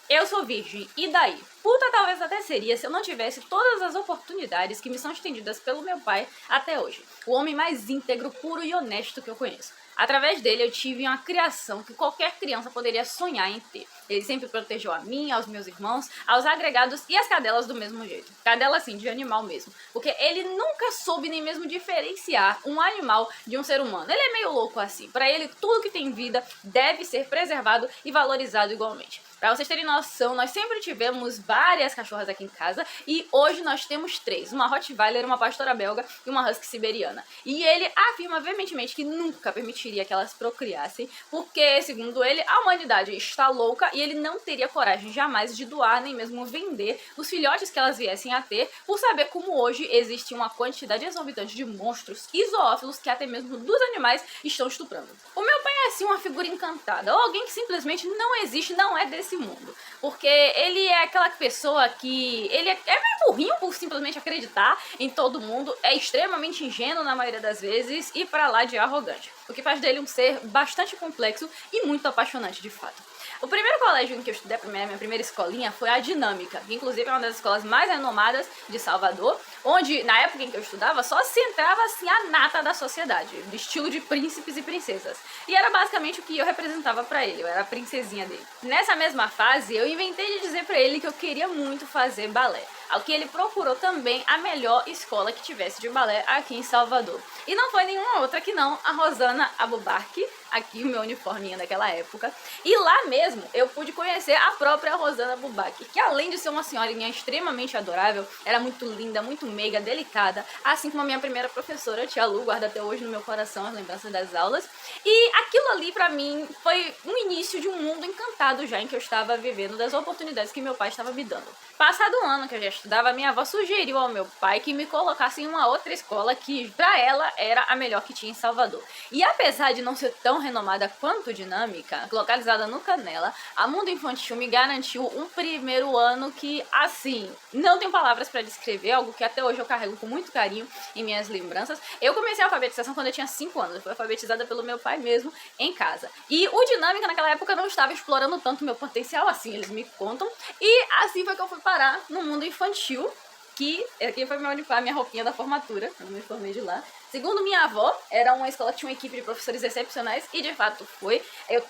Eu sou virgem, e daí? Puta talvez até seria se eu não tivesse todas as oportunidades que me são estendidas pelo meu pai até hoje. O homem mais íntegro, puro e honesto que eu conheço. Através dele eu tive uma criação que qualquer criança poderia sonhar em ter. Ele sempre protegeu a mim, aos meus irmãos, aos agregados e às cadelas do mesmo jeito. Cadela assim, de animal mesmo. Porque ele nunca soube nem mesmo diferenciar um animal de um ser humano. Ele é meio louco assim. Pra ele, tudo que tem vida deve ser preservado e valorizado igualmente. Pra vocês terem noção, nós sempre tivemos várias cachorras aqui em casa e hoje nós temos 3. Uma Rottweiler, uma pastora belga e uma Husky siberiana. E ele afirma veementemente que nunca permitiria que elas procriassem, porque, segundo ele, a humanidade está louca e ele não teria coragem jamais de doar nem mesmo vender os filhotes que elas viessem a ter, por saber como hoje existe uma quantidade exorbitante de monstros e zoófilos que até mesmo dos animais estão estuprando. O meu pai é assim uma figura encantada, ou alguém que simplesmente não existe, não é desse mundo. Porque ele é aquela pessoa que... ele é meio burrinho por simplesmente acreditar em todo mundo, é extremamente ingênuo na maioria das vezes e pra lá de arrogante. O que faz dele um ser bastante complexo e muito apaixonante de fato. O primeiro colégio em que eu estudei, minha primeira escolinha, foi a Dinâmica, que inclusive é uma das escolas mais renomadas de Salvador, onde, na época em que eu estudava, só se entrava assim a nata da sociedade, do estilo de príncipes e princesas. E era basicamente o que eu representava pra ele, eu era a princesinha dele. Nessa mesma fase, eu inventei de dizer pra ele que eu queria muito fazer balé, ao que ele procurou também a melhor escola que tivesse de balé aqui em Salvador. E não foi nenhuma outra que não a Rosana Abubarque, aqui o meu uniforminho daquela época. E lá mesmo eu pude conhecer a própria Rosana Bubaque, que além de ser uma senhorinha extremamente adorável, era muito linda, muito meiga, delicada, assim como a minha primeira professora, a tia Lu, guarda até hoje no meu coração as lembranças das aulas. E aquilo ali pra mim foi um início de um mundo encantado já em que eu estava vivendo, das oportunidades que meu pai estava me dando. Passado um ano que eu já estudava, minha avó sugeriu ao meu pai que me colocasse em uma outra escola que pra ela era a melhor que tinha em Salvador. E apesar de não ser tão renomada quanto Dinâmica, localizada no Canela, a Mundo Infantil me garantiu um primeiro ano que, assim, não tenho palavras pra descrever, algo que até hoje eu carrego com muito carinho em minhas lembranças. Eu comecei a alfabetização quando eu tinha 5 anos, eu fui alfabetizada pelo meu pai mesmo em casa. E o Dinâmica naquela época não estava explorando tanto meu potencial, assim eles me contam, e assim foi que eu fui parar no Mundo Infantil, que aqui foi minha roupinha da formatura, quando eu me formei de lá. Segundo minha avó, era uma escola que tinha uma equipe de professores excepcionais, e de fato foi.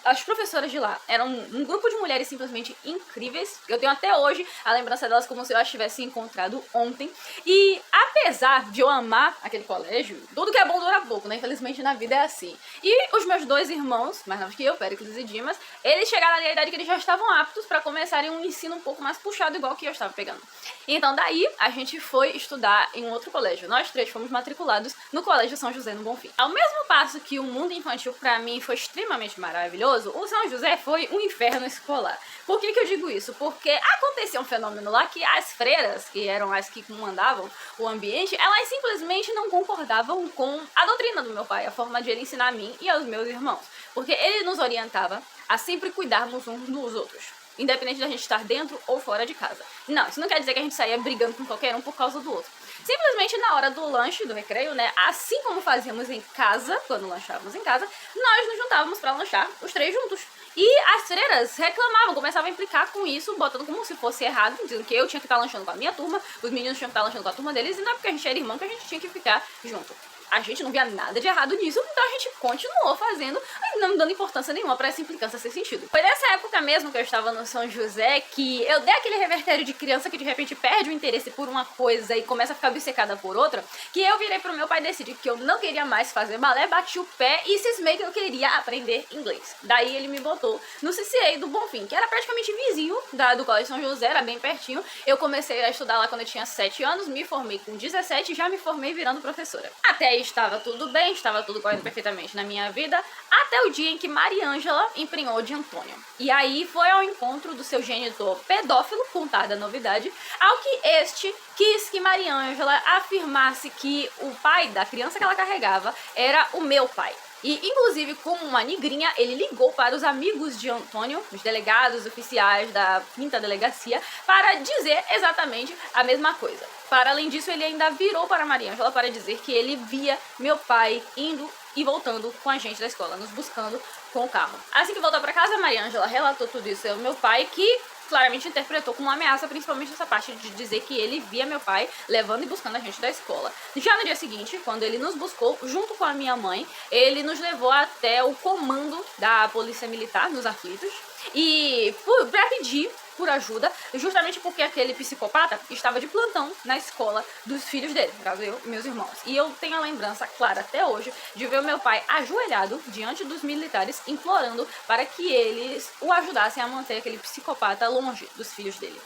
As professoras de lá eram um grupo de mulheres simplesmente incríveis. Eu tenho até hoje a lembrança delas como se eu as tivesse encontrado ontem. E apesar de eu amar aquele colégio, tudo que é bom dura pouco, né? Infelizmente na vida é assim. E os meus 2 irmãos, mais novos que eu, Péricles e Dimas, eles chegaram ali à idade que eles já estavam aptos para começarem um ensino um pouco mais puxado, igual que eu estava pegando. Então daí a gente foi estudar em um outro colégio. Nós 3 fomos matriculados no Colégio São José no Bonfim. Ao mesmo passo que o mundo infantil pra mim foi extremamente maravilhoso, o São José foi um inferno escolar. Por que eu digo isso? Porque acontecia um fenômeno lá que as freiras, que eram as que comandavam o ambiente, elas simplesmente não concordavam com a doutrina do meu pai, a forma de ele ensinar a mim e aos meus irmãos. Porque ele nos orientava a sempre cuidarmos uns dos outros, independente da gente estar dentro ou fora de casa. Não, isso não quer dizer que a gente saía brigando com qualquer um por causa do outro. Simplesmente na hora do lanche, do recreio, né, assim como fazíamos em casa, quando lanchávamos em casa, nós nos juntávamos pra lanchar os 3 juntos. E as freiras reclamavam, começavam a implicar com isso, botando como se fosse errado, dizendo que eu tinha que estar lanchando com a minha turma, os meninos tinham que estar lanchando com a turma deles, e não é porque a gente era irmão que a gente tinha que ficar junto. A gente não via nada de errado nisso, então a gente continuou fazendo, não dando importância nenhuma pra essa implicância ser sentido. Foi nessa época mesmo que eu estava no São José que eu dei aquele revertério de criança que de repente perde o interesse por uma coisa e começa a ficar obcecada por outra, que eu virei pro meu pai decidir que eu não queria mais fazer balé, bati o pé e cismei que eu queria aprender inglês. Daí ele me botou no CCA do Bonfim, que era praticamente vizinho do Colégio São José, era bem pertinho. Eu comecei a estudar lá quando eu tinha 7 anos, me formei com 17 e já me formei virando professora. Até aí estava tudo bem, estava tudo correndo perfeitamente na minha vida, até o dia em que Mariângela emprenhou de Antônio. E aí foi ao encontro do seu genitor pedófilo, contada a novidade, ao que este quis que Mariângela afirmasse que o pai da criança que ela carregava era o meu pai. E, inclusive, como uma nigrinha, ele ligou para os amigos de Antônio, os delegados oficiais da 5ª Delegacia, para dizer exatamente a mesma coisa. Para além disso, ele ainda virou para Mariângela para dizer que ele via meu pai indo e voltando com a gente da escola, nos buscando com o carro. Assim que voltou para casa, Mariângela relatou tudo isso ao meu pai, que claramente interpretou como uma ameaça, principalmente essa parte de dizer que ele via meu pai levando e buscando a gente da escola. Já no dia seguinte, quando ele nos buscou, junto com a minha mãe, ele nos levou até o comando da Polícia Militar nos Aflitos e pra pedir por ajuda, justamente porque aquele psicopata estava de plantão na escola dos filhos dele, no caso eu e meus irmãos. E eu tenho a lembrança clara até hoje de ver o meu pai ajoelhado diante dos militares, implorando para que eles o ajudassem a manter aquele psicopata longe dos filhos dele.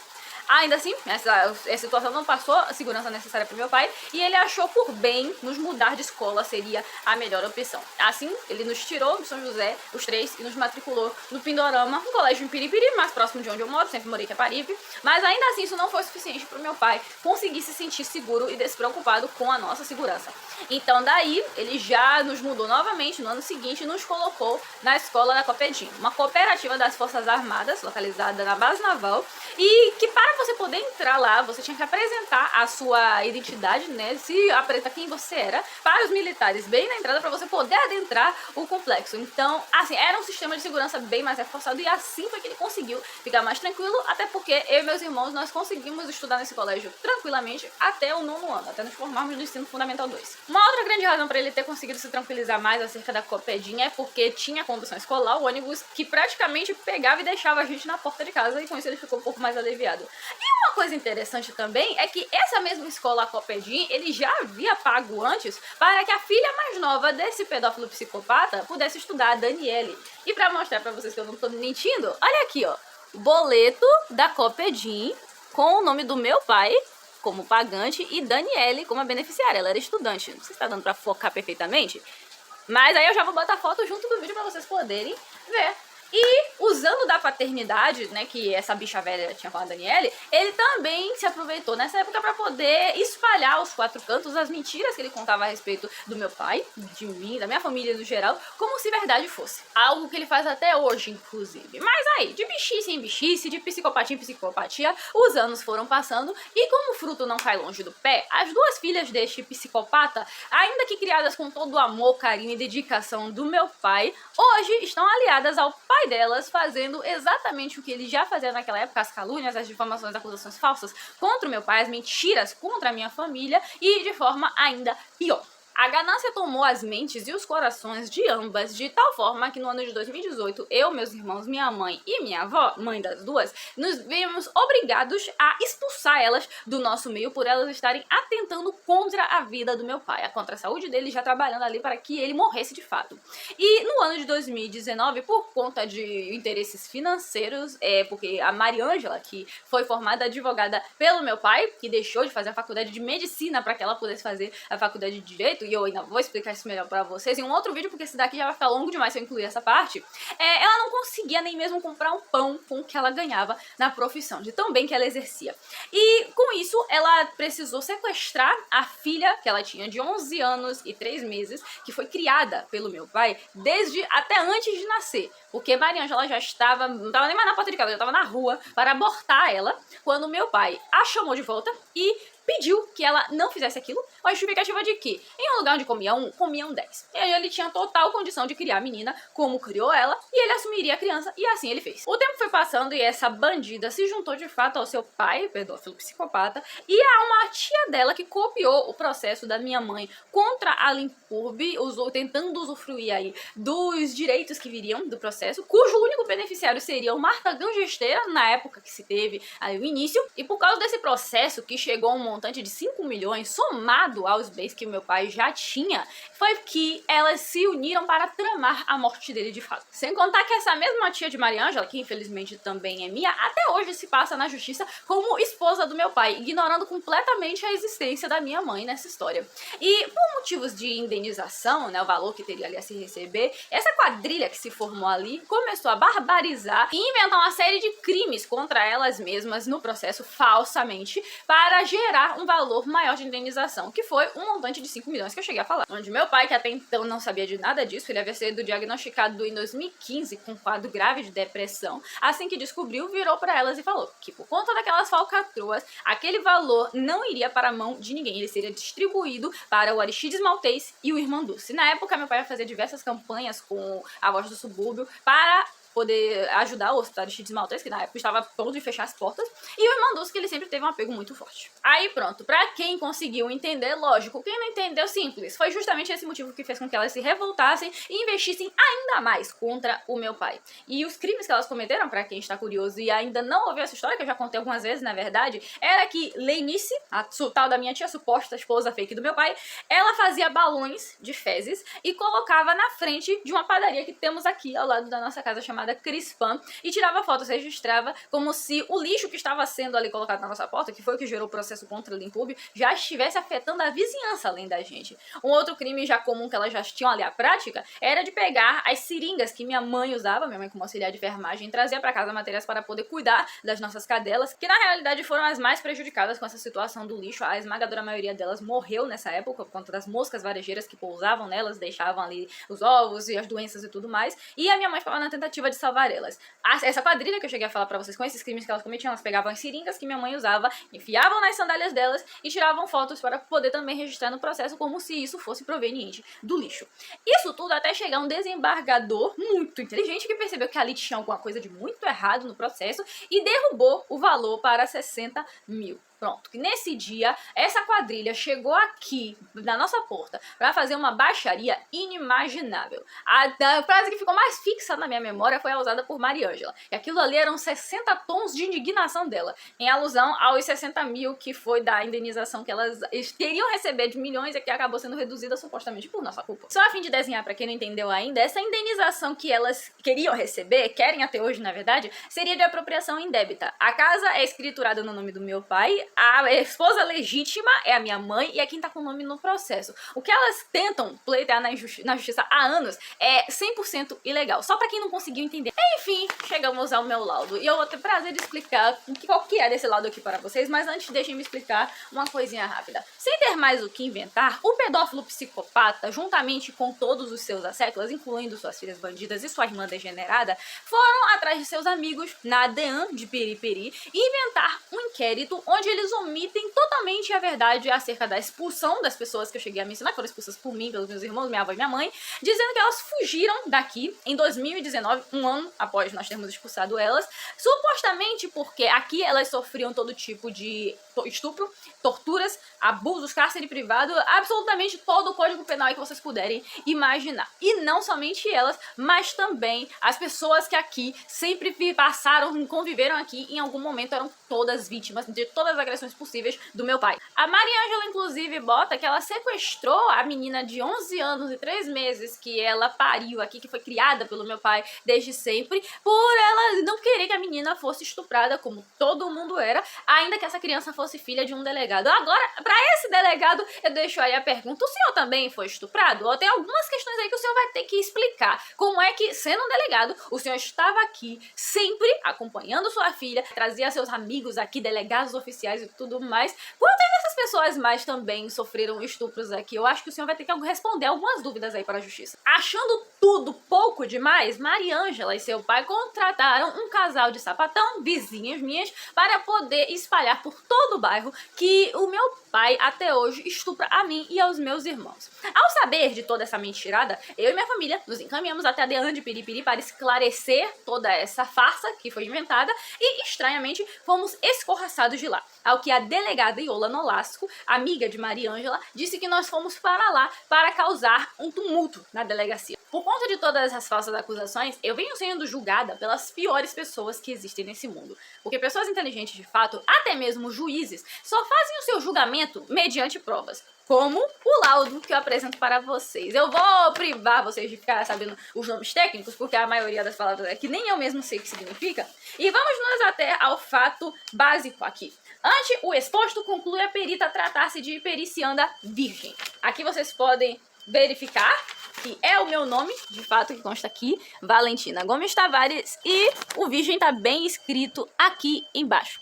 Ainda assim, essa situação não passou a segurança necessária para o meu pai e ele achou por bem nos mudar de escola seria a melhor opção. Assim, ele nos tirou do São José, os três, e nos matriculou no Pindorama, um colégio em Piripiri, mais próximo de onde eu moro, sempre morei em Caparipe. Mas ainda assim, isso não foi suficiente para o meu pai conseguir se sentir seguro e despreocupado com a nossa segurança. Então daí, ele já nos mudou novamente no ano seguinte e nos colocou na escola da Copedim, uma cooperativa das Forças Armadas, localizada na base naval, e que para você poder entrar lá, você tinha que apresentar a sua identidade, né, se apresentar quem você era, para os militares, bem na entrada, para você poder adentrar o complexo. Então, assim, era um sistema de segurança bem mais reforçado e assim foi que ele conseguiu ficar mais tranquilo, até porque eu e meus irmãos, nós conseguimos estudar nesse colégio tranquilamente até o 9º ano, até nos formarmos no ensino fundamental 2. Uma outra grande razão para ele ter conseguido se tranquilizar mais acerca da Copedinha é porque tinha condução escolar, o ônibus que praticamente pegava e deixava a gente na porta de casa, e com isso ele ficou um pouco mais aliviado. E uma coisa interessante também é que essa mesma escola Copedim, ele já havia pago antes para que a filha mais nova desse pedófilo psicopata pudesse estudar, a Daniele. E para mostrar para vocês que eu não tô mentindo, olha aqui, ó, o boleto da Copedim com o nome do meu pai como pagante e Daniele como a beneficiária. Ela era estudante. Não sei se tá dando para focar perfeitamente, mas aí eu já vou botar foto junto do vídeo para vocês poderem ver. E usando da paternidade, né, que essa bicha velha tinha com a Daniele, ele também se aproveitou nessa época para poder espalhar aos 4 cantos as mentiras que ele contava a respeito do meu pai, de mim, da minha família no geral, como se verdade fosse. Algo que ele faz até hoje, inclusive. Mas aí, de bichice em bichice, de psicopatia em psicopatia, os anos foram passando e como o fruto não cai longe do pé, as 2 filhas deste psicopata, ainda que criadas com todo o amor, carinho e dedicação do meu pai, hoje estão aliadas ao pai delas, fazendo exatamente o que ele já fazia naquela época, as calúnias, as difamações, as acusações falsas contra o meu pai, as mentiras contra a minha família e de forma ainda pior. A ganância tomou as mentes e os corações de ambas de tal forma que no ano de 2018, eu, meus irmãos, minha mãe e minha avó, mãe das duas, nos vimos obrigados a expulsar elas do nosso meio por elas estarem atentando contra a vida do meu pai, contra a saúde dele, já trabalhando ali para que ele morresse de fato. E no ano de 2019, por conta de interesses financeiros, porque a Mariângela, que foi formada advogada pelo meu pai, que deixou de fazer a faculdade de medicina para que ela pudesse fazer a faculdade de direito, e eu ainda vou explicar isso melhor pra vocês em um outro vídeo, porque esse daqui já vai ficar longo demais se eu incluir essa parte, ela não conseguia nem mesmo comprar um pão com o que ela ganhava na profissão, de tão bem que ela exercia. E com isso, ela precisou sequestrar a filha que ela tinha de 11 anos e 3 meses, que foi criada pelo meu pai desde até antes de nascer, porque Mariângela já estava, não estava nem mais na porta de casa, já estava na rua para abortar ela, quando meu pai a chamou de volta e pediu que ela não fizesse aquilo, com a justificativa de que, em um lugar onde comia um, comiam 10. E aí ele tinha total condição de criar a menina como criou ela, e ele assumiria a criança, e assim ele fez. O tempo foi passando e essa bandida se juntou de fato ao seu pai, pedófilo psicopata, e a uma tia dela que copiou o processo da minha mãe contra a Limpurb, tentando usufruir aí dos direitos que viriam do processo, cujo único beneficiário seria o Marta Gangesteira, na época que se teve aí o início, e por causa desse processo que chegou a um montante de 5 milhões, somado aos bens que o meu pai já tinha, foi que elas se uniram para tramar a morte dele de fato. Sem contar que essa mesma tia de Mariângela, que infelizmente também é minha, até hoje se passa na justiça como esposa do meu pai, ignorando completamente a existência da minha mãe nessa história. E por motivos de indenização, né, o valor que teria ali a se receber, essa quadrilha que se formou ali começou a barbarizar e inventar uma série de crimes contra elas mesmas no processo falsamente para gerar um valor maior de indenização, que foi um montante de 5 milhões que eu cheguei a falar. Onde meu pai, que até então não sabia de nada disso, ele havia sido diagnosticado em 2015 com um quadro grave de depressão, assim que descobriu, virou para elas e falou que por conta daquelas falcatruas, aquele valor não iria para a mão de ninguém, ele seria distribuído para o Aristides Maltês e o Irmão Dulce. Na época, meu pai ia fazer diversas campanhas com a Voz do Subúrbio para poder ajudar o Hospital de Chites Maltês, que na época estava pronto de fechar as portas, e o irmão Dulce, que ele sempre teve um apego muito forte. Aí pronto, pra quem conseguiu entender, lógico, quem não entendeu, simples, foi justamente esse motivo que fez com que elas se revoltassem e investissem ainda mais contra o meu pai. E os crimes que elas cometeram, pra quem está curioso e ainda não ouviu essa história, que eu já contei algumas vezes, na verdade, era que Leinice, a tal da minha tia, suposta esposa fake do meu pai, ela fazia balões de fezes e colocava na frente de uma padaria que temos aqui ao lado da nossa casa, chamada Crispam, e tirava fotos, registrava como se o lixo que estava sendo ali colocado na nossa porta, que foi o que gerou o processo contra a Limpub, já estivesse afetando a vizinhança além da gente. Um outro crime já comum que elas já tinham ali à prática era de pegar as seringas que minha mãe usava, minha mãe como auxiliar de enfermagem, trazia para casa matérias para poder cuidar das nossas cadelas, que na realidade foram as mais prejudicadas com essa situação do lixo. A esmagadora maioria delas morreu nessa época por conta das moscas varejeiras que pousavam nelas, deixavam ali os ovos e as doenças e tudo mais, e a minha mãe ficava na tentativa de salvar elas. Essa quadrilha que eu cheguei a falar pra vocês, com esses crimes que elas cometiam, elas pegavam as seringas que minha mãe usava, enfiavam nas sandálias delas e tiravam fotos para poder também registrar no processo como se isso fosse proveniente do lixo. Isso tudo até chegar um desembargador muito inteligente que percebeu que ali tinha alguma coisa de muito errado no processo e derrubou o valor para 60 mil. Pronto, que nesse dia, essa quadrilha chegou aqui, na nossa porta, pra fazer uma baixaria inimaginável. A frase que ficou mais fixa na minha memória foi a usada por Mariângela. E aquilo ali eram 60 tons de indignação dela, em alusão aos 60 mil que foi da indenização que elas queriam receber de milhões e que acabou sendo reduzida supostamente por nossa culpa. Só a fim de desenhar, pra quem não entendeu ainda, essa indenização que elas queriam receber, querem até hoje na verdade, seria de apropriação indébita. A casa é escriturada no nome do meu pai, a esposa legítima é a minha mãe e é quem tá com o nome no processo. O que elas tentam pleitear na justiça há anos é 100% ilegal. Só pra quem não conseguiu entender. Enfim, chegamos ao meu laudo. E eu vou ter prazer de explicar qual que é desse laudo aqui para vocês, mas antes deixem-me explicar uma coisinha rápida. Sem ter mais o que inventar, o pedófilo psicopata, juntamente com todos os seus asséculos, incluindo suas filhas bandidas e sua irmã degenerada, foram atrás de seus amigos na DEAN de Periperi e inventar um inquérito onde eles omitem totalmente a verdade acerca da expulsão das pessoas que eu cheguei a mencionar, que foram expulsas por mim, pelos meus irmãos, minha avó e minha mãe, dizendo que elas fugiram daqui em 2019, um ano após nós termos expulsado elas, supostamente porque aqui elas sofriam todo tipo de estupro, torturas, abusos, cárcere privado, absolutamente todo o código penal que vocês puderem imaginar. E não somente elas, mas também as pessoas que aqui sempre passaram, conviveram aqui, em algum momento eram todas vítimas de todas as agressões possíveis do meu pai. A Mariângela, inclusive, bota que ela sequestrou a menina de 11 anos e 3 meses que ela pariu aqui, que foi criada pelo meu pai desde sempre, por ela não querer que a menina fosse estuprada, como todo mundo era, ainda que essa criança fosse filha de um delegado. Agora, pra esse delegado, eu deixo aí a pergunta, o senhor também foi estuprado? Ou tem algumas questões aí que o senhor vai ter que explicar. Como é que, sendo um delegado, o senhor estava aqui, sempre acompanhando sua filha, trazia seus amigos aqui, delegados oficiais e tudo mais. Quantas dessas pessoas mais também sofreram estupros aqui? Eu acho que o senhor vai ter que responder algumas dúvidas aí para a justiça. Achando tudo pouco demais, Mariângela e seu pai contrataram um casal de sapatão, vizinhas minhas, para poder espalhar por todo o bairro que o meu pai até hoje estupra a mim e aos meus irmãos. Ao saber de toda essa mentirada, eu e minha família nos encaminhamos até a DEAN de Periperi para esclarecer toda essa farsa que foi inventada e, estranhamente, fomos escorraçados de lá. Ao que a delegada Iola Nolasco, amiga de Mariângela, disse que nós fomos para lá para causar um tumulto na delegacia. Por conta de todas essas falsas acusações, eu venho sendo julgada pelas piores pessoas que existem nesse mundo. Porque pessoas inteligentes de fato, até mesmo juízes, só fazem o seu julgamento mediante provas. Como o laudo que eu apresento para vocês. Eu vou privar vocês de ficar sabendo os nomes técnicos, porque a maioria das palavras aqui nem eu mesmo sei o que significa. E vamos nos ater ao fato básico aqui. Ante o exposto, conclui a perita tratar-se de pericianda virgem. Aqui vocês podem verificar que é o meu nome, de fato, que consta aqui, Valentina Gomes Tavares, e o virgem tá bem escrito aqui embaixo.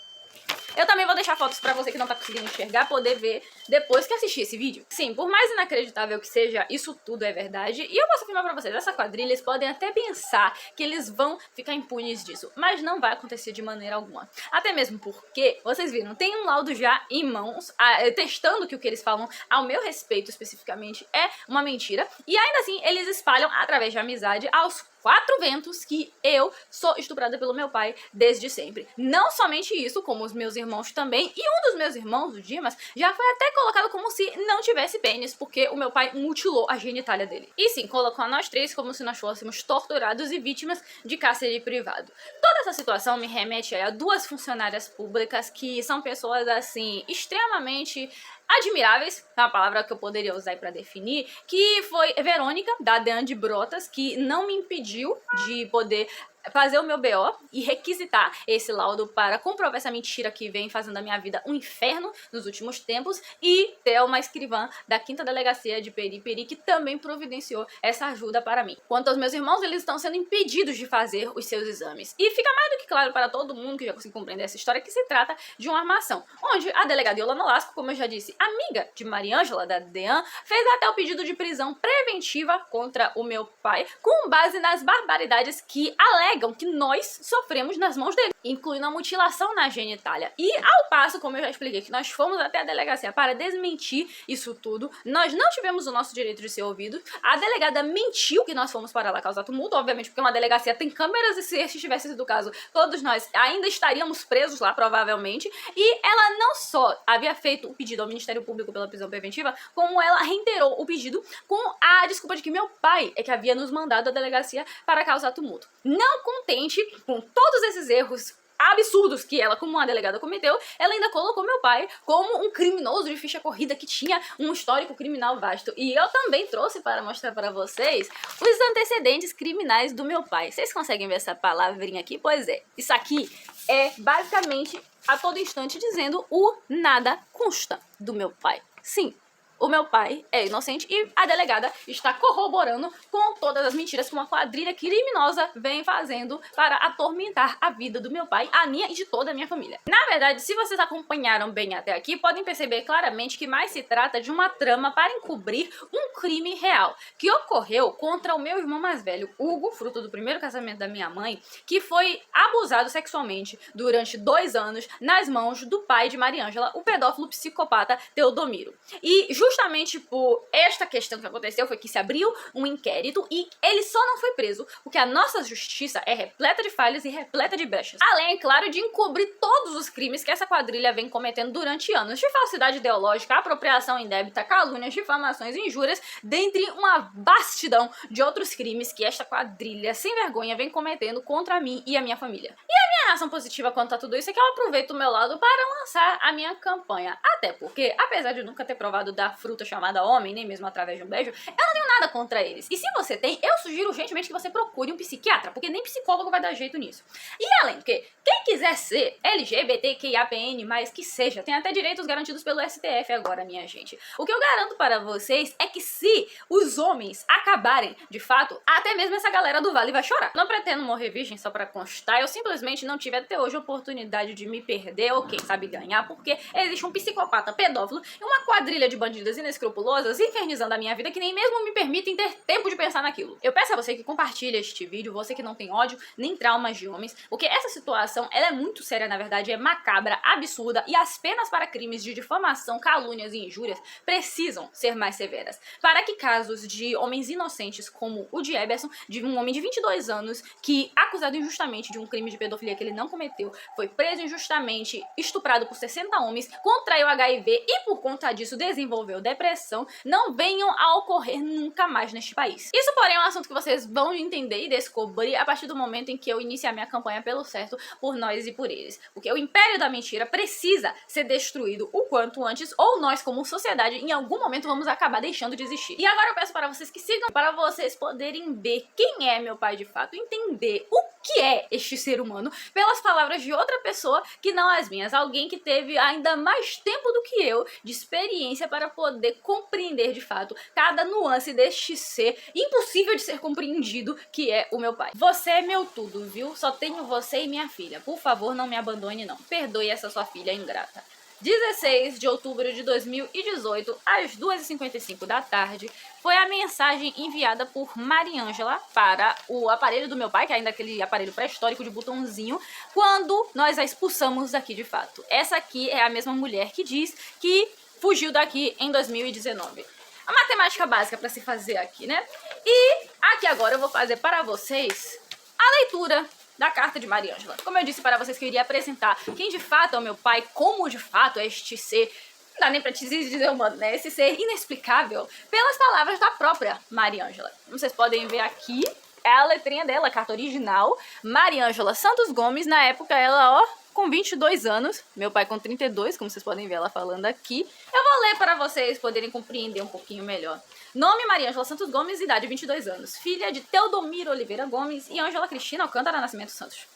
Eu também vou deixar fotos pra você que não tá conseguindo enxergar, poder ver depois que assistir esse vídeo. Sim, por mais inacreditável que seja, isso tudo é verdade. E eu posso afirmar pra vocês, essa quadrilha, eles podem até pensar que eles vão ficar impunes disso. Mas não vai acontecer de maneira alguma. Até mesmo porque, vocês viram, tem um laudo já em mãos, testando que o que eles falam ao meu respeito especificamente é uma mentira. E ainda assim, eles espalham através de amizade aos quatro ventos que eu sou estuprada pelo meu pai desde sempre. Não somente isso, como os meus irmãos também, e um dos meus irmãos, o Dimas, já foi até colocado como se não tivesse pênis, porque o meu pai mutilou a genitália dele. E sim, colocou a nós três como se nós fôssemos torturados e vítimas de cárcere privado. Toda essa situação me remete a duas funcionárias públicas que são pessoas, assim, extremamente admiráveis, é uma palavra que eu poderia usar para definir, que foi Verônica, da Deane de Brotas, que não me impediu de poder fazer o meu BO e requisitar esse laudo para comprovar essa mentira que vem fazendo a minha vida um inferno nos últimos tempos, e Thelma escrivã da 5ª Delegacia de Periperi, que também providenciou essa ajuda para mim. Quanto aos meus irmãos, eles estão sendo impedidos de fazer os seus exames. E fica mais do que claro para todo mundo que já conseguiu compreender essa história que se trata de uma armação, onde a delegada Yolanda Lasco, como eu já disse, amiga de Mariângela, da Deane, fez até o pedido de prisão preventiva contra o meu pai, com base nas barbaridades que alegam que nós sofremos nas mãos dele, incluindo a mutilação na genitália. E ao passo, como eu já expliquei, que nós fomos até a delegacia para desmentir isso tudo, nós não tivemos o nosso direito de ser ouvidos, a delegada mentiu que nós fomos para lá causar tumulto, obviamente porque uma delegacia tem câmeras e se este tivesse sido o caso, todos nós ainda estaríamos presos lá, provavelmente, e ela não só havia feito o pedido ao Ministério Público pela prisão preventiva, como ela reiterou o pedido com a desculpa de que meu pai é que havia nos mandado à delegacia para causar tumulto. Não contente com todos esses erros absurdos que ela, como uma delegada, cometeu, ela ainda colocou meu pai como um criminoso de ficha corrida que tinha um histórico criminal vasto. E eu também trouxe para mostrar para vocês os antecedentes criminais do meu pai. Vocês conseguem ver essa palavrinha aqui? Pois é, isso aqui é basicamente a todo instante dizendo o nada consta do meu pai. Sim, o meu pai é inocente e a delegada está corroborando com todas as mentiras que uma quadrilha criminosa vem fazendo para atormentar a vida do meu pai, a minha e de toda a minha família. Na verdade, se vocês acompanharam bem até aqui, podem perceber claramente que mais se trata de uma trama para encobrir um crime real, que ocorreu contra o meu irmão mais velho, Hugo, fruto do primeiro casamento da minha mãe, que foi abusado sexualmente durante 2 anos nas mãos do pai de Mariângela, o pedófilo psicopata Teodomiro. E justamente por esta questão que aconteceu foi que se abriu um inquérito e ele só não foi preso porque a nossa justiça é repleta de falhas e repleta de brechas. Além, é claro, de encobrir todos os crimes que essa quadrilha vem cometendo durante anos, de falsidade ideológica, apropriação indébita, calúnias, difamações, injúrias, dentre uma vastidão de outros crimes que esta quadrilha sem vergonha vem cometendo contra mim e a minha família. E a minha reação positiva quanto a tudo isso é que eu aproveito o meu lado para lançar a minha campanha. Até porque, apesar de nunca ter provado da fruta chamada homem, nem mesmo através de um beijo, eu não tenho nada contra eles. E se você tem, eu sugiro urgentemente que você procure um psiquiatra, porque nem psicólogo vai dar jeito nisso. E além do que, quem quiser ser LGBTQIAPN+, que seja, tem até direitos garantidos pelo STF agora, minha gente. O que eu garanto para vocês é que se os homens acabarem, de fato, até mesmo essa galera do Vale vai chorar. Não pretendo morrer virgem só pra constar, eu simplesmente não tive até hoje a oportunidade de me perder, ou quem sabe ganhar, porque existe um psicopata pedófilo e uma quadrilha de bandidas inescrupulosas infernizando a minha vida que nem mesmo me permitem ter tempo de pensar naquilo. Eu peço a você que compartilhe este vídeo, você que não tem ódio nem traumas de homens, porque essa situação, ela é muito séria, na verdade, é macabra, absurda, e as penas para crimes de difamação, calúnias e injúrias precisam ser mais severas, para que casos de homens inocentes como o de Eberson, de um homem de 22 anos, que, acusado injustamente de um crime de pedofilia que ele não cometeu, foi preso injustamente, estuprado por 60 homens, contraiu HIV e, por conta disso, desenvolveu depressão, não venham a ocorrer nunca mais neste país. Isso, porém, é um assunto que vocês vão entender e descobrir a partir do momento em que eu iniciar minha campanha pelo certo por nós e por eles. Porque o império da mentira precisa ser destruído o quanto antes, ou nós, como sociedade, em algum momento vamos acabar deixando de existir. E agora eu peço para vocês que sigam, para vocês poderem ver quem é meu pai de fato, entender o que é este ser humano pelas palavras de outra pessoa que não as minhas. Alguém que teve ainda mais tempo do que eu de experiência para poder compreender de fato cada nuance deste ser impossível de ser compreendido que é o meu pai. Você é meu tudo, viu? Só tenho você e minha filha. Por favor, não me abandone não. Perdoe essa sua filha ingrata. 16 de outubro de 2018, às 2h55 da tarde, foi a mensagem enviada por Mariângela para o aparelho do meu pai, que é ainda aquele aparelho pré-histórico de botãozinho, quando nós a expulsamos daqui de fato. Essa aqui é a mesma mulher que diz que fugiu daqui em 2019. a matemática básica para se fazer aqui, né? E aqui agora eu vou fazer para vocês a leitura da carta de Mariângela. Como eu disse para vocês que eu iria apresentar quem de fato é o meu pai, como de fato é este ser, não dá nem pra te dizer humano, né? Esse ser inexplicável, pelas palavras da própria Mariângela. Como vocês podem ver aqui, é a letrinha dela, a carta original, Mariângela Santos Gomes, na época ela, ó, com 22 anos, meu pai com 32, como vocês podem ver ela falando aqui. Eu vou ler para vocês poderem compreender um pouquinho melhor. Nome Mariângela Santos Gomes, idade 22 anos, filha de Teodomiro Oliveira Gomes e Ângela Cristina Alcântara Nascimento Santos.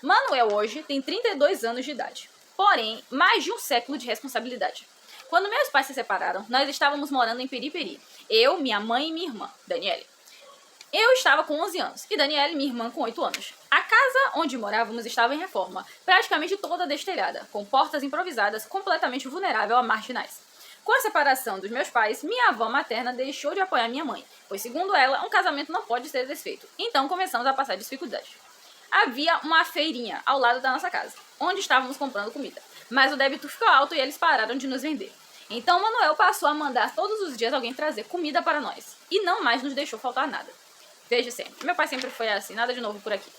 Manuel hoje tem 32 anos de idade, porém mais de um século de responsabilidade. Quando meus pais se separaram, nós estávamos morando em Periperi, eu, minha mãe e minha irmã, Daniele. Eu estava com 11 anos e Daniele, minha irmã, com 8 anos. A casa onde morávamos estava em reforma, praticamente toda destelhada, com portas improvisadas, completamente vulnerável a marginais. Com a separação dos meus pais, minha avó materna deixou de apoiar minha mãe, pois, segundo ela, um casamento não pode ser desfeito. Então começamos a passar dificuldades. Havia uma feirinha ao lado da nossa casa, onde estávamos comprando comida, mas o débito ficou alto e eles pararam de nos vender. Então Manuel passou a mandar todos os dias alguém trazer comida para nós, e não mais nos deixou faltar nada. Desde sempre. Meu pai sempre foi assim, nada de novo por aqui.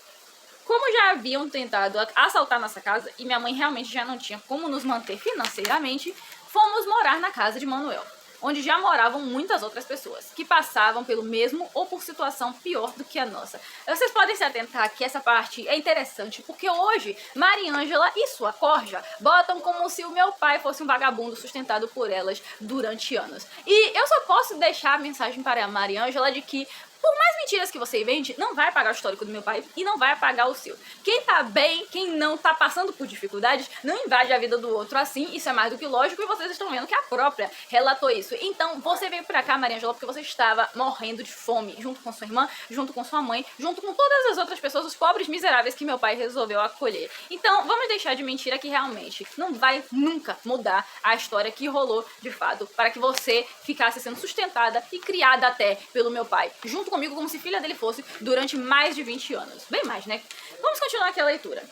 Como já haviam tentado assaltar nossa casa e minha mãe realmente já não tinha como nos manter financeiramente, fomos morar na casa de Manuel, onde já moravam muitas outras pessoas, que passavam pelo mesmo ou por situação pior do que a nossa. Vocês podem se atentar que essa parte é interessante, porque hoje Mariângela e sua corja botam como se o meu pai fosse um vagabundo sustentado por elas durante anos. E eu só posso deixar a mensagem para a Mariângela de que, por mais mentiras que você invente, não vai apagar o histórico do meu pai e não vai apagar o seu. Quem tá bem, quem não tá passando por dificuldades, não invade a vida do outro assim, isso é mais do que lógico e vocês estão vendo que a própria relatou isso. Então, você veio pra cá, Mariângela, porque você estava morrendo de fome, junto com sua irmã, junto com sua mãe, junto com todas as outras pessoas, os pobres miseráveis que meu pai resolveu acolher. Então, vamos deixar de mentira que realmente não vai nunca mudar a história que rolou de fato, para que você ficasse sendo sustentada e criada até pelo meu pai, junto comigo como se filha dele fosse durante mais de 20 anos. Bem mais, né? Vamos continuar aqui a leitura.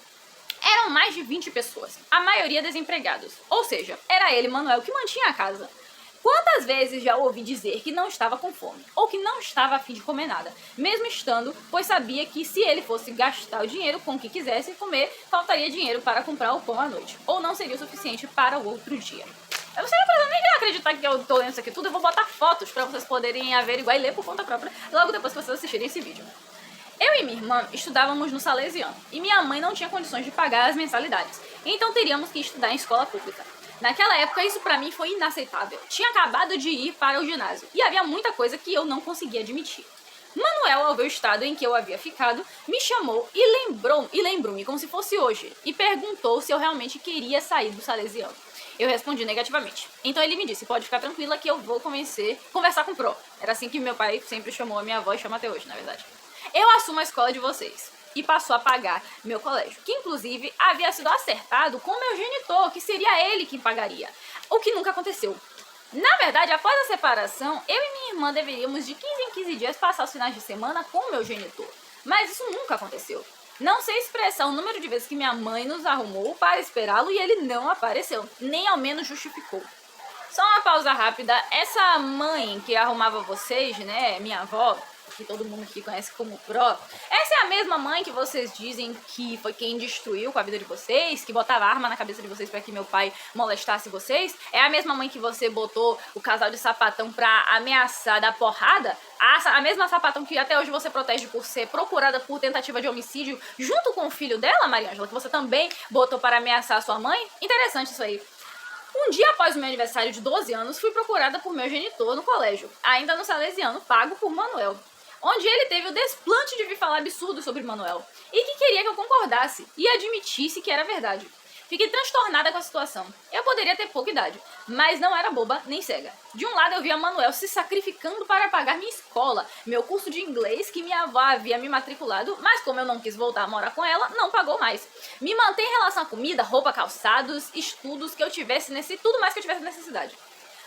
Eram mais de 20 pessoas, a maioria desempregados. Ou seja, era ele, Manuel, que mantinha a casa. Quantas vezes já ouvi dizer que não estava com fome, ou que não estava a fim de comer nada, mesmo estando, pois sabia que se ele fosse gastar o dinheiro com o que quisesse comer, faltaria dinheiro para comprar o pão à noite, ou não seria o suficiente para o outro dia. Eu não sei nem acreditar que eu tô lendo isso aqui tudo, eu vou botar fotos pra vocês poderem averiguar e ler por conta própria logo depois que vocês assistirem esse vídeo. Eu e minha irmã estudávamos no Salesiano, e minha mãe não tinha condições de pagar as mensalidades, então teríamos que estudar em escola pública. Naquela época isso pra mim foi inaceitável, tinha acabado de ir para o ginásio, e havia muita coisa que eu não conseguia admitir. Manuel, ao ver o estado em que eu havia ficado, me chamou e lembrou-me como se fosse hoje, e perguntou se eu realmente queria sair do Salesiano. Eu respondi negativamente. Então ele me disse, pode ficar tranquila que eu vou conversar com o Pro. Era assim que meu pai sempre chamou a minha avó e chama até hoje, na verdade. Eu assumo a escola de vocês. E passou a pagar meu colégio, que inclusive havia sido acertado com meu genitor, que seria ele quem pagaria. O que nunca aconteceu. Na verdade, após a separação, eu e minha irmã deveríamos de 15 em 15 dias passar os finais de semana com o meu genitor. Mas isso nunca aconteceu. Não sei expressar o número de vezes que minha mãe nos arrumou para esperá-lo e ele não apareceu, nem ao menos justificou. Só uma pausa rápida, essa mãe que arrumava vocês, né, minha avó, que todo mundo aqui conhece como Pro, essa é a mesma mãe que vocês dizem que foi quem destruiu com a vida de vocês, que botava arma na cabeça de vocês para que meu pai molestasse vocês? É a mesma mãe que você botou o casal de sapatão pra ameaçar dar porrada? A mesma sapatão que até hoje você protege por ser procurada por tentativa de homicídio junto com o filho dela, Mariângela, que você também botou para ameaçar a sua mãe? Interessante isso aí. Um dia após o meu aniversário de 12 anos, fui procurada por meu genitor no colégio, ainda no Salesiano, pago por Manuel, onde ele teve o desplante de vir falar absurdos sobre Manuel, e que queria que eu concordasse e admitisse que era verdade. Fiquei transtornada com a situação. Eu poderia ter pouca idade, mas não era boba nem cega. De um lado eu via Manuel se sacrificando para pagar minha escola, meu curso de inglês que minha avó havia me matriculado, mas como eu não quis voltar a morar com ela, não pagou mais. Me mantém em relação a comida, roupa, calçados, estudos que eu tivesse tudo mais que eu tivesse necessidade.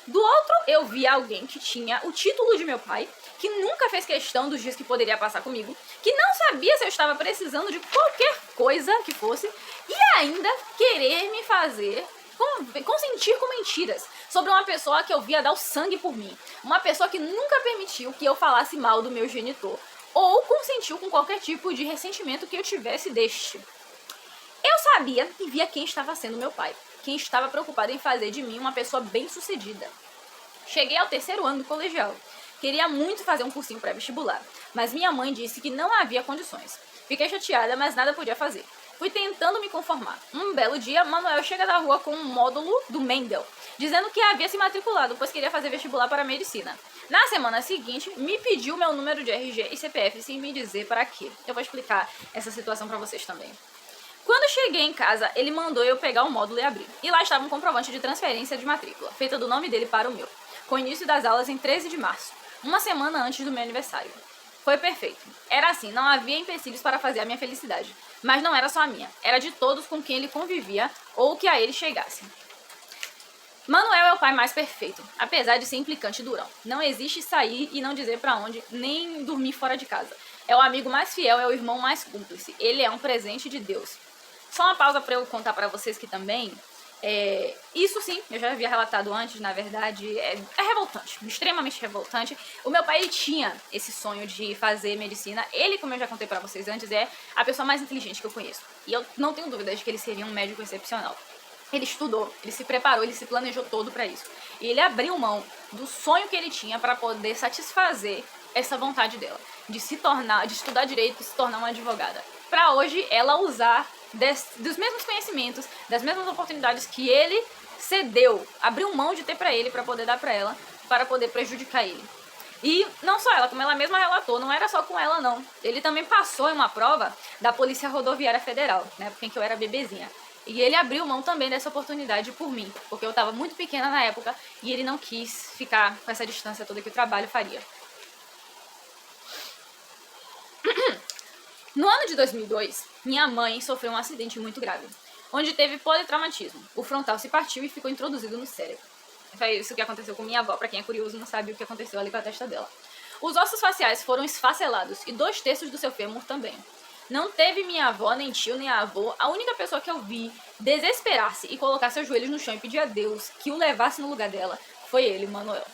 Do outro, eu vi alguém que tinha o título de meu pai, que nunca fez questão dos dias que poderia passar comigo, que não sabia se eu estava precisando de qualquer coisa que fosse, e ainda querer me fazer consentir com mentiras sobre uma pessoa que eu via dar o sangue por mim, uma pessoa que nunca permitiu que eu falasse mal do meu genitor, ou consentiu com qualquer tipo de ressentimento que eu tivesse deste. Eu sabia e via quem estava sendo meu pai, quem estava preocupado em fazer de mim uma pessoa bem-sucedida. Cheguei ao 3º ano do colegial. Queria muito fazer um cursinho pré-vestibular, mas minha mãe disse que não havia condições. Fiquei chateada, mas nada podia fazer. Fui tentando me conformar. Um belo dia, Manuel chega da rua com um módulo do Mendel, dizendo que havia se matriculado, pois queria fazer vestibular para medicina. Na semana seguinte, me pediu meu número de RG e CPF sem me dizer para quê. Eu vou explicar essa situação para vocês também. Quando cheguei em casa, ele mandou eu pegar o módulo e abrir. E lá estava um comprovante de transferência de matrícula, feita do nome dele para o meu, com o início das aulas em 13 de março, uma semana antes do meu aniversário. Foi perfeito. Era assim, não havia empecilhos para fazer a minha felicidade. Mas não era só a minha, era de todos com quem ele convivia ou que a ele chegasse. Manuel é o pai mais perfeito, apesar de ser implicante e durão. Não existe sair e não dizer pra onde, nem dormir fora de casa. É o amigo mais fiel, é o irmão mais cúmplice. Ele é um presente de Deus. Só uma pausa pra eu contar pra vocês que também... isso sim, eu já havia relatado antes, na verdade, é revoltante, extremamente revoltante. O meu pai, ele tinha esse sonho de fazer medicina. Ele, como eu já contei pra vocês antes, é a pessoa mais inteligente que eu conheço. E eu não tenho dúvidas de que ele seria um médico excepcional. Ele estudou, ele se preparou, ele se planejou todo pra isso. E ele abriu mão do sonho que ele tinha pra poder satisfazer essa vontade dela, de se tornar, de estudar direito e se tornar uma advogada. Pra hoje, ela usar dos mesmos conhecimentos, das mesmas oportunidades que ele cedeu, abriu mão de ter pra ele, pra poder dar pra ela, para poder prejudicar ele. E não só ela, como ela mesma relatou, não era só com ela não. Ele também passou em uma prova da Polícia Rodoviária Federal, né, porque eu era bebezinha. E ele abriu mão também dessa oportunidade por mim, porque eu estava muito pequena na época e ele não quis ficar com essa distância toda que o trabalho faria. No ano de 2002, minha mãe sofreu um acidente muito grave, onde teve politraumatismo. O frontal se partiu e ficou introduzido no cérebro. Foi isso que aconteceu com minha avó, pra quem é curioso não sabe o que aconteceu ali com a testa dela. Os ossos faciais foram esfacelados e 2/3 do seu fêmur também. Não teve minha avó, nem tio, nem avô. A única pessoa que eu vi desesperar-se e colocar seus joelhos no chão e pedir a Deus que o levasse no lugar dela foi ele, Manuel.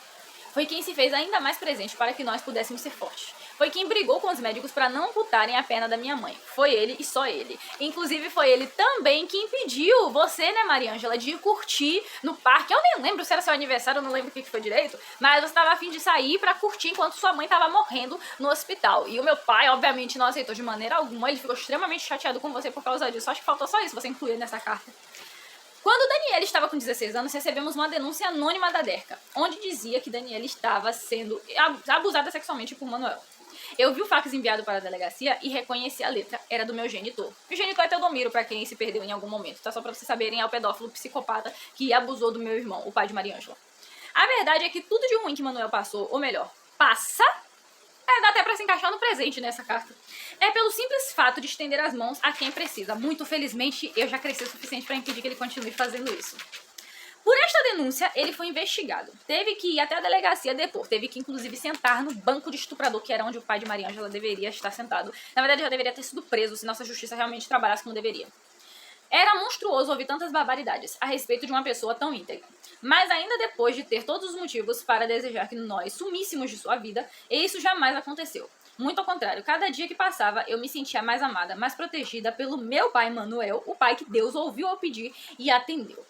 Foi quem se fez ainda mais presente para que nós pudéssemos ser fortes. Foi quem brigou com os médicos para não amputarem a perna da minha mãe. Foi ele e só ele. Inclusive foi ele também que impediu você, né, Mariângela, de ir curtir no parque. Eu nem lembro se era seu aniversário, eu não lembro o que foi direito, mas você estava a fim de sair para curtir enquanto sua mãe estava morrendo no hospital. E o meu pai, obviamente, não aceitou de maneira alguma. Ele ficou extremamente chateado com você por causa disso. Acho que faltou só isso, você incluir nessa carta. Quando Daniela estava com 16 anos, recebemos uma denúncia anônima da DERCA, onde dizia que Daniela estava sendo abusada sexualmente por Manuel. Eu vi o fax enviado para a delegacia e reconheci a letra, era do meu genitor. O genitor é Teodomiro, pra quem se perdeu em algum momento, tá? Só pra vocês saberem, é o pedófilo psicopata que abusou do meu irmão, o pai de Mariângela. A verdade é que tudo de ruim que Manuel passou, ou melhor, passa... dá até pra se encaixar no presente nessa carta. É pelo simples fato de estender as mãos a quem precisa. Muito felizmente, eu já cresci o suficiente pra impedir que ele continue fazendo isso. Por esta denúncia, ele foi investigado. Teve que ir até a delegacia depor. Teve que, inclusive, sentar no banco de estuprador, que era onde o pai de Mariângela deveria estar sentado. Na verdade, já deveria ter sido preso se nossa justiça realmente trabalhasse como deveria. Era monstruoso ouvir tantas barbaridades a respeito de uma pessoa tão íntegra. Mas ainda depois de ter todos os motivos para desejar que nós sumíssemos de sua vida, isso jamais aconteceu. Muito ao contrário, cada dia que passava eu me sentia mais amada, mais protegida pelo meu pai Manuel, o pai que Deus ouviu eu pedir e atendeu.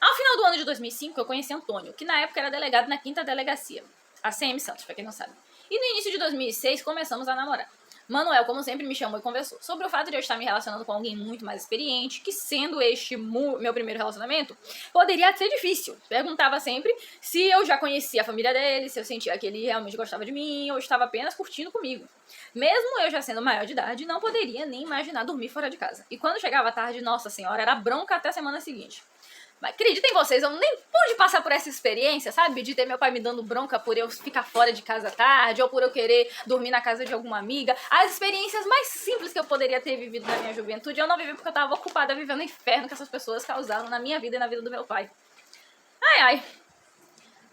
Ao final do ano de 2005, eu conheci Antônio, que na época era delegado na 5ª Delegacia, a CM Santos, pra quem não sabe. E no início de 2006, começamos a namorar. Manuel, como sempre, me chamou e conversou sobre o fato de eu estar me relacionando com alguém muito mais experiente, que sendo este meu primeiro relacionamento, poderia ser difícil. Perguntava sempre se eu já conhecia a família dele, se eu sentia que ele realmente gostava de mim, ou estava apenas curtindo comigo. Mesmo eu já sendo maior de idade, não poderia nem imaginar dormir fora de casa. E quando chegava a tarde, nossa senhora, era bronca até a semana seguinte. Mas acreditem vocês, eu nem pude passar por essa experiência, sabe? De ter meu pai me dando bronca por eu ficar fora de casa tarde, ou por eu querer dormir na casa de alguma amiga. As experiências mais simples que eu poderia ter vivido na minha juventude, eu não vivi porque eu tava ocupada vivendo o inferno que essas pessoas causaram na minha vida e na vida do meu pai. Ai, ai.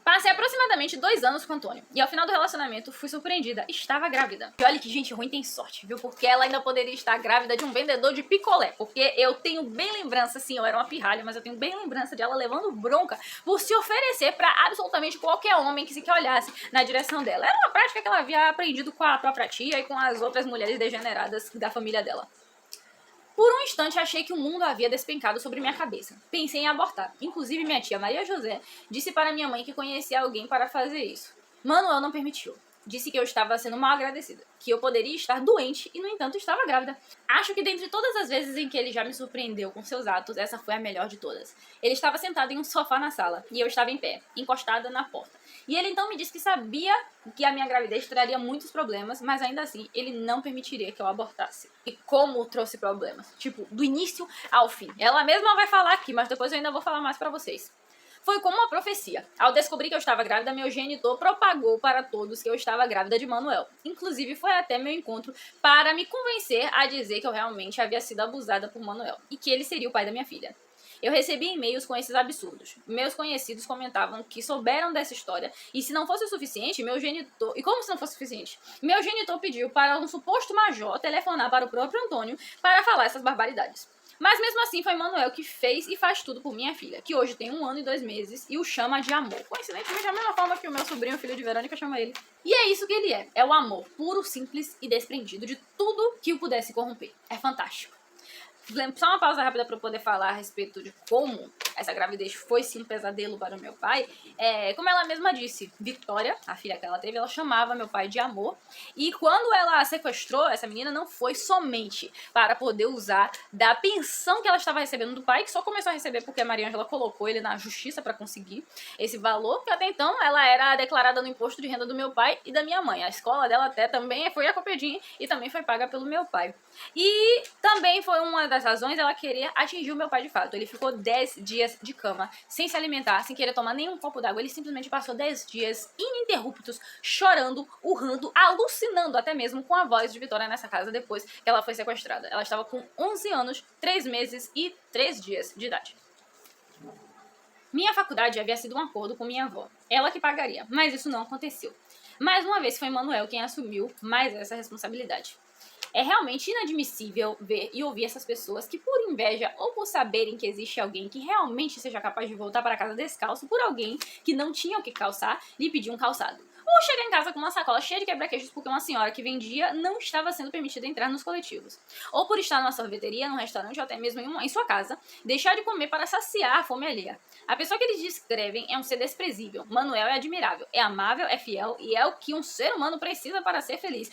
Passei aproximadamente 2 anos com o Antônio, e ao final do relacionamento fui surpreendida, estava grávida. E olha que gente ruim tem sorte, viu? Porque ela ainda poderia estar grávida de um vendedor de picolé, porque eu tenho bem lembrança, sim, eu era uma pirralha, mas eu tenho bem lembrança de ela levando bronca por se oferecer pra absolutamente qualquer homem que sequer olhasse na direção dela. Era uma prática que ela havia aprendido com a própria tia e com as outras mulheres degeneradas da família dela. Por um instante achei que o mundo havia despencado sobre minha cabeça. Pensei em abortar. Inclusive minha tia Maria José disse para minha mãe que conhecia alguém para fazer isso. Manuel não permitiu. Disse que eu estava sendo mal agradecida, que eu poderia estar doente e, no entanto, estava grávida. Acho que dentre todas as vezes em que ele já me surpreendeu com seus atos, essa foi a melhor de todas. Ele estava sentado em um sofá na sala e eu estava em pé, encostada na porta. E ele então me disse que sabia que a minha gravidez traria muitos problemas, mas ainda assim ele não permitiria que eu abortasse. E como trouxe problemas? Tipo, do início ao fim. Ela mesma vai falar aqui, mas depois eu ainda vou falar mais pra vocês. Foi como uma profecia. Ao descobrir que eu estava grávida, meu genitor propagou para todos que eu estava grávida de Manuel. Inclusive, foi até meu encontro para me convencer a dizer que eu realmente havia sido abusada por Manuel e que ele seria o pai da minha filha. Eu recebi e-mails com esses absurdos. Meus conhecidos comentavam que souberam dessa história e se não fosse o suficiente, meu genitor... E como se não fosse o suficiente? Meu genitor pediu para um suposto major telefonar para o próprio Antônio para falar essas barbaridades. Mas mesmo assim foi Manuel que fez e faz tudo por minha filha, que hoje tem 1 ano e 2 meses e o chama de amor. Coincidentemente, da mesma forma que o meu sobrinho, filho de Verônica, chama ele. E é isso que ele é. É o amor puro, simples e desprendido de tudo que o pudesse corromper. É fantástico. Só uma pausa rápida para eu poder falar a respeito de como essa gravidez foi sim um pesadelo para o meu pai. Como ela mesma disse, Vitória, a filha que ela teve, ela chamava meu pai de amor. E quando ela sequestrou essa menina, não foi somente para poder usar da pensão que ela estava recebendo do pai, que só começou a receber porque a Maria Ângela colocou ele na justiça para conseguir esse valor, que até então ela era declarada no imposto de renda do meu pai e da minha mãe. A escola dela até também foi acompanhadinha e também foi paga pelo meu pai. E também foi uma das razões ela querer atingir o meu pai de fato. Ele ficou 10 dias de cama, sem se alimentar, sem querer tomar nenhum copo d'água. Ele simplesmente passou 10 dias ininterruptos, chorando, urrando, alucinando até mesmo com a voz de Vitória nessa casa depois que ela foi sequestrada. Ela estava com 11 anos, 3 meses e 3 dias de idade. Minha faculdade havia sido um acordo com minha avó. Ela que pagaria, mas isso não aconteceu. Mais uma vez foi Manuel quem assumiu mais essa responsabilidade. É realmente inadmissível ver e ouvir essas pessoas que, por inveja ou por saberem que existe alguém que realmente seja capaz de voltar para casa descalço por alguém que não tinha o que calçar, lhe pedir um calçado. Ou chegar em casa com uma sacola cheia de quebra-queixos porque uma senhora que vendia não estava sendo permitida entrar nos coletivos. Ou por estar numa sorveteria, num restaurante ou até mesmo em sua casa, deixar de comer para saciar a fome alheia. A pessoa que eles descrevem é um ser desprezível. Manuel é admirável, é amável, é fiel e é o que um ser humano precisa para ser feliz.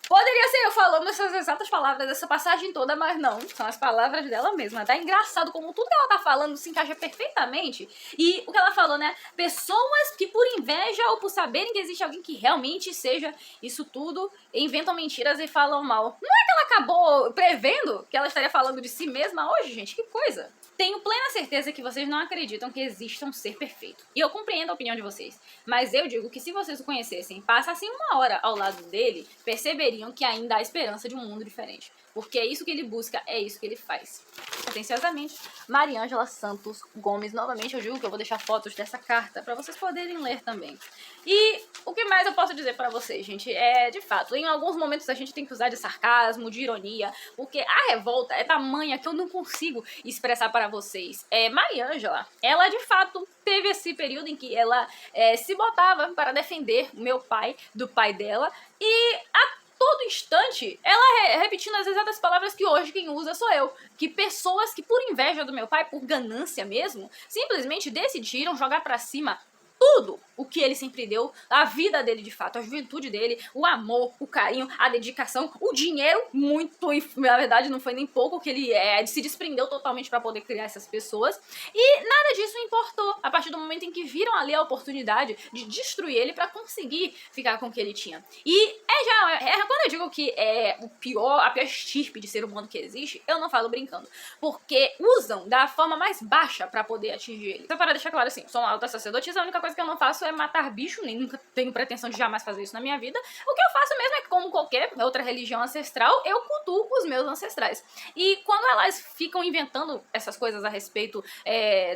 Poderia ser eu falando essas exatas palavras dessa passagem toda, mas não, são as palavras dela mesma. Tá engraçado como tudo que ela tá falando se encaixa perfeitamente. E o que ela falou, né? Pessoas que por inveja ou por saberem que existe alguém que realmente seja isso tudo, inventam mentiras e falam mal. Não é que ela acabou prevendo que ela estaria falando de si mesma hoje, gente? Que coisa! Tenho plena certeza que vocês não acreditam que exista um ser perfeito. E eu compreendo a opinião de vocês. Mas eu digo que se vocês o conhecessem, passassem 1 hora ao lado dele, perceberiam que ainda há esperança de um mundo diferente. Porque é isso que ele busca, é isso que ele faz. Atenciosamente, Maria Ângela Santos Gomes. Novamente eu digo que eu vou deixar fotos dessa carta para vocês poderem ler também. E o que mais eu posso dizer para vocês, gente, de fato, em alguns momentos a gente tem que usar de sarcasmo, de ironia, porque a revolta é tamanha que eu não consigo expressar para vocês. Maria Ângela, ela de fato teve esse período em que ela se botava para defender o meu pai, do pai dela, e a todo instante, ela repetindo as exatas palavras que hoje quem usa sou eu. Que pessoas que por inveja do meu pai, por ganância mesmo, simplesmente decidiram jogar pra cima tudo o que ele sempre deu, a vida dele de fato, a juventude dele, o amor, o carinho, a dedicação, o dinheiro, muito, e na verdade não foi nem pouco que ele se desprendeu totalmente para poder criar essas pessoas, e nada disso importou, a partir do momento em que viram ali a oportunidade de destruir ele para conseguir ficar com o que ele tinha. E quando eu digo que é a pior estirpe de ser humano que existe, eu não falo brincando, porque usam da forma mais baixa para poder atingir ele. Então, para deixar claro assim, sou uma alta sacerdotisa, a única coisa coisa que eu não faço é matar bicho, nem nunca tenho pretensão de jamais fazer isso na minha vida. O que eu faço mesmo é que, como qualquer outra religião ancestral, eu cultuo os meus ancestrais. E quando elas ficam inventando essas coisas a respeito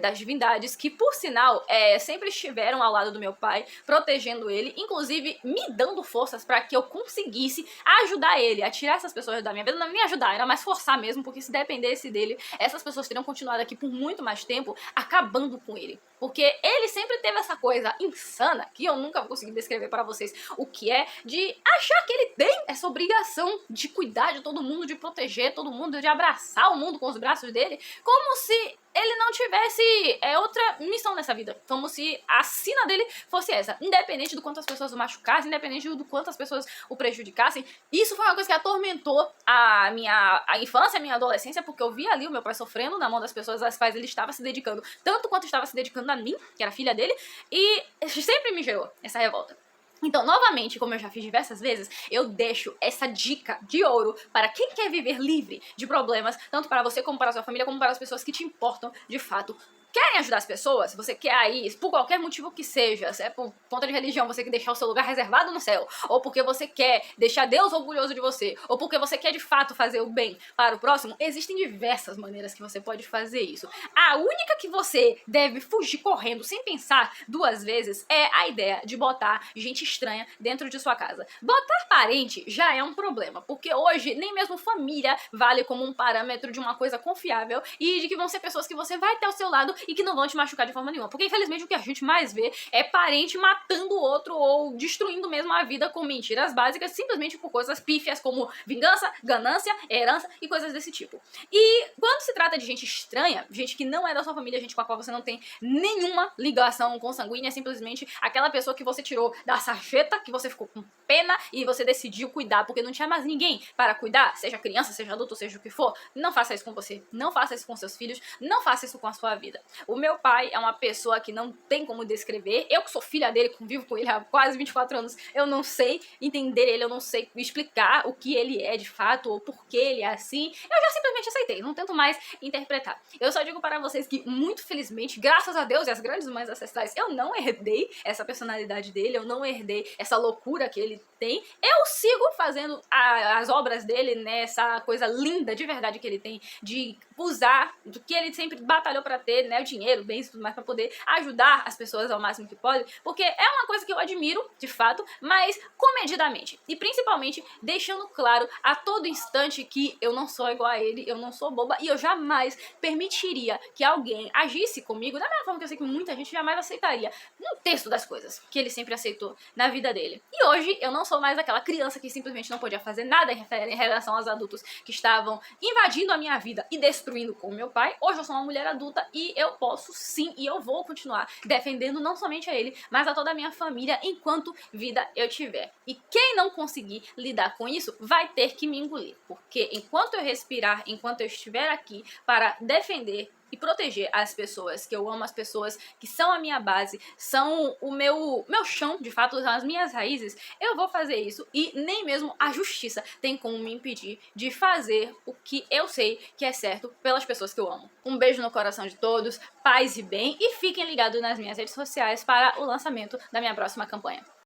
das divindades, que por sinal sempre estiveram ao lado do meu pai, protegendo ele, inclusive me dando forças para que eu conseguisse ajudar ele a tirar essas pessoas da minha vida, não me ajudar, era mais forçar mesmo, porque se dependesse dele, essas pessoas teriam continuado aqui por muito mais tempo, acabando com ele. Porque ele sempre teve essa coisa insana, que eu nunca vou conseguir descrever para vocês o que é, de achar que ele tem essa obrigação de cuidar de todo mundo, de proteger todo mundo, de abraçar o mundo com os braços dele, como se ele não tivesse outra missão nessa vida. Como se a sina dele fosse essa. Independente do quanto as pessoas o machucassem, independente do quanto as pessoas o prejudicassem. Isso foi uma coisa que atormentou a minha infância, a minha adolescência, porque eu via ali o meu pai sofrendo na mão das pessoas às quais ele estava se dedicando, tanto quanto estava se dedicando a mim, que era filha dele, e sempre me gerou essa revolta. Então, novamente, como eu já fiz diversas vezes, eu deixo essa dica de ouro para quem quer viver livre de problemas, tanto para você como para a sua família, como para as pessoas que te importam de fato. Querem ajudar as pessoas? Você quer aí, por qualquer motivo que seja, se é por conta de religião, você quer deixar o seu lugar reservado no céu, ou porque você quer deixar Deus orgulhoso de você, ou porque você quer de fato fazer o bem para o próximo, existem diversas maneiras que você pode fazer isso. A única que você deve fugir correndo sem pensar duas vezes é a ideia de botar gente estranha dentro de sua casa. Botar parente já é um problema, porque hoje nem mesmo família vale como um parâmetro de uma coisa confiável e de que vão ser pessoas que você vai ter ao seu lado e que não vão te machucar de forma nenhuma. Porque, infelizmente, o que a gente mais vê é parente matando o outro ou destruindo mesmo a vida com mentiras básicas, simplesmente por coisas pífias como vingança, ganância, herança e coisas desse tipo. E quando se trata de gente estranha, gente que não é da sua família, gente com a qual você não tem nenhuma ligação consanguínea, é simplesmente aquela pessoa que você tirou da sarjeta, que você ficou com pena e você decidiu cuidar porque não tinha mais ninguém para cuidar, seja criança, seja adulto, seja o que for, não faça isso com você, não faça isso com seus filhos, não faça isso com a sua vida. O meu pai é uma pessoa que não tem como descrever. Eu que sou filha dele, convivo com ele há quase 24 anos, eu não sei entender ele, eu não sei explicar o que ele é de fato, ou por que ele é assim. Eu já simplesmente aceitei, não tento mais interpretar. Eu só digo para vocês que, muito felizmente, graças a Deus e às grandes mães ancestrais, eu não herdei essa personalidade dele, eu não herdei essa loucura que ele tem. Eu sigo fazendo as obras dele, né, essa coisa linda de verdade que ele tem, de usar do que ele sempre batalhou para ter, né, o dinheiro, bens e tudo mais, para poder ajudar as pessoas ao máximo que pode, porque é uma coisa que eu admiro, de fato, mas comedidamente, e principalmente deixando claro a todo instante que eu não sou igual a ele, eu não sou boba, e eu jamais permitiria que alguém agisse comigo da mesma forma que eu sei que muita gente jamais aceitaria um terço das coisas que ele sempre aceitou na vida dele. E hoje eu não sou mais aquela criança que simplesmente não podia fazer nada em relação aos adultos que estavam invadindo a minha vida e destruindo com o meu pai. Hoje eu sou uma mulher adulta e eu posso sim, e eu vou continuar defendendo não somente a ele, mas a toda a minha família enquanto vida eu tiver. E quem não conseguir lidar com isso vai ter que me engolir, porque enquanto eu respirar, enquanto eu estiver aqui para defender e proteger as pessoas que eu amo, as pessoas que são a minha base, são o meu chão, de fato, são as minhas raízes, eu vou fazer isso e nem mesmo a justiça tem como me impedir de fazer o que eu sei que é certo pelas pessoas que eu amo. Um beijo no coração de todos, paz e bem, e fiquem ligados nas minhas redes sociais para o lançamento da minha próxima campanha.